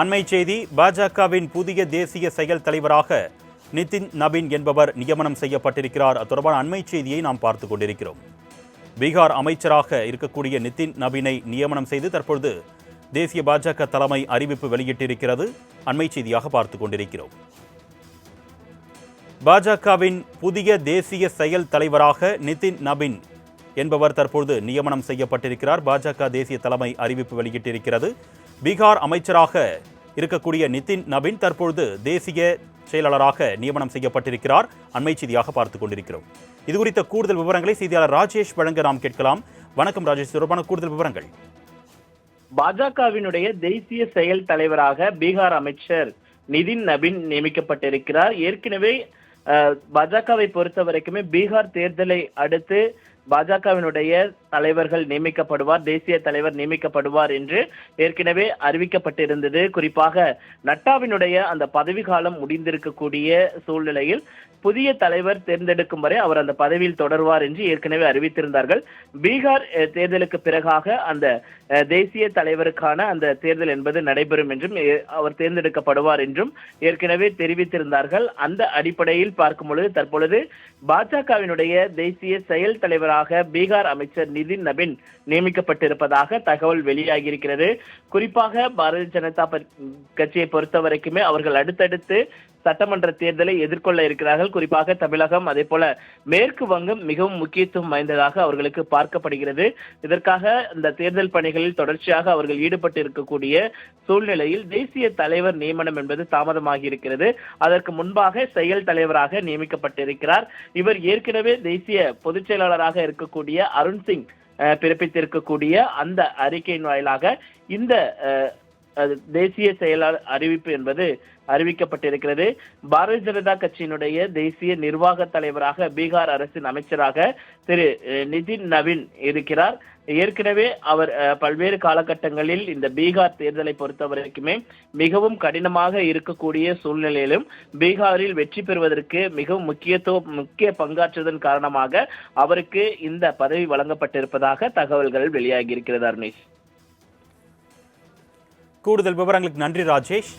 அண்மை செய்தி. பாஜகவின் புதிய தேசிய செயல் தலைவராக நிதின் நபீன் என்பவர் நியமனம் செய்யப்பட்டிருக்கிறார். அது தொடர்பான அண்மை செய்தியை நாம் பார்த்துக் கொண்டிருக்கிறோம். பீகார் அமைச்சராக இருக்கக்கூடிய நிதின் நபீனை நியமனம் செய்து தற்பொழுது தேசிய பாஜக தலைமை அறிவிப்பு வெளியிட்டிருக்கிறது. அண்மை செய்தியாக பார்த்துக் கொண்டிருக்கிறோம். பாஜகவின் புதிய தேசிய செயல் தலைவராக நிதின் நபீன் என்பவர் தற்பொழுது நியமனம் செய்யப்பட்டிருக்கிறார். பாஜக தேசிய தலைமை அறிவிப்பு வெளியிட்டிருக்கிறது. பீகார் அமைச்சராக இருக்கக்கூடிய நிதின் நபீன் தற்பொழுது தேசிய செயலாளராக நியமனம் செய்யப்பட்டிருக்கிறார். அண்மை செய்தியாக பார்த்துக் கொண்டிருக்கிறோம். இது குறித்த கூடுதல் விவரங்களை செய்தியாளர் ராஜேஷ் வழங்க நாம் கேட்கலாம். வணக்கம் ராஜேஷ், தொடர்பான கூடுதல் விவரங்கள். பாஜகவினுடைய தேசிய செயல் தலைவராக பீகார் அமைச்சர் நிதின் நபீன் நியமிக்கப்பட்டிருக்கிறார். ஏற்கனவே பாஜகவை பொறுத்த வரைக்குமே பீகார் தேர்தலை அடுத்து பாஜகவினுடைய தலைவர்கள் நியமிக்கப்படுவார், தேசிய தலைவர் நியமிக்கப்படுவார் என்று ஏற்கனவே அறிவிக்கப்பட்டிருந்தது. குறிப்பாக நட்டாவினுடைய அந்த பதவி காலம் முடிந்திருக்கக்கூடிய சூழ்நிலையில் புதிய தலைவர் தேர்ந்தெடுக்கும் வரை அவர் அந்த பதவியில் தொடர்வார் என்று ஏற்கனவே அறிவித்திருந்தார்கள். பீகார் தேர்தலுக்கு பிறகாக அந்த தேசிய தலைவருக்கான அந்த தேர்தல் என்பது நடைபெறும் என்றும் அவர் தேர்ந்தெடுக்கப்படுவார் என்றும் ஏற்கனவே தெரிவித்திருந்தார்கள். அந்த அடிப்படையில் பார்க்கும் பொழுது தற்பொழுது பாஜகவினுடைய தேசிய செயல் தலைவராக பீகார் அமைச்சர் நிதின் நபீன் நியமிக்கப்பட்டிருப்பதாக தகவல் வெளியாகியிருக்கிறது. குறிப்பாக பாரதிய ஜனதா கட்சியை பொறுத்த வரைக்குமே அவர்கள் அடுத்தடுத்து சட்டமன்ற தேர்தலை எதிர்கொள்ள இருக்கிறார்கள். குறிப்பாக தமிழகம், அதே போல மேற்கு வங்கம் மிகவும் முக்கியத்துவம் வாய்ந்ததாக அவர்களுக்கு பார்க்கப்படுகிறது. இதற்காக இந்த தேர்தல் பணிகளில் தொடர்ச்சியாக அவர்கள் ஈடுபட்டு இருக்கக்கூடிய சூழ்நிலையில் தேசிய தலைவர் நியமனம் என்பது தாமதமாகி இருக்கிறது. அதற்கு முன்பாக செயல் தலைவராக நியமிக்கப்பட்டிருக்கிறார். இவர் ஏற்கனவே தேசிய பொதுச் செயலாளராக இருக்கக்கூடிய அருண் சிங் பிறப்பித்திருக்கக்கூடிய அந்த அறிக்கையின் வாயிலாக இந்த தேசிய செயலாளர் அறிவிப்பு என்பது அறிவிக்கப்பட்டிருக்கிறது. பாரதிய ஜனதா கட்சியினுடைய தேசிய நிர்வாக தலைவராக பீகார் அரசின் அமைச்சராக திரு நிதின் நபீன் இருக்கிறார். ஏற்கனவே அவர் பல்வேறு காலகட்டங்களில் இந்த பீகார் தேர்தலை பொறுத்தவரைக்குமே மிகவும் கடினமாக இருக்கக்கூடிய சூழ்நிலையிலும் பீகாரில் வெற்றி பெறுவதற்கு மிகவும் முக்கிய பங்காற்றுவதன் காரணமாக அவருக்கு இந்த பதவி வழங்கப்பட்டிருப்பதாக தகவல்கள் வெளியாகி இருக்கிறது. அர்னேஷ், கூடுதல் விவரங்களுக்கு நன்றி ராஜேஷ்.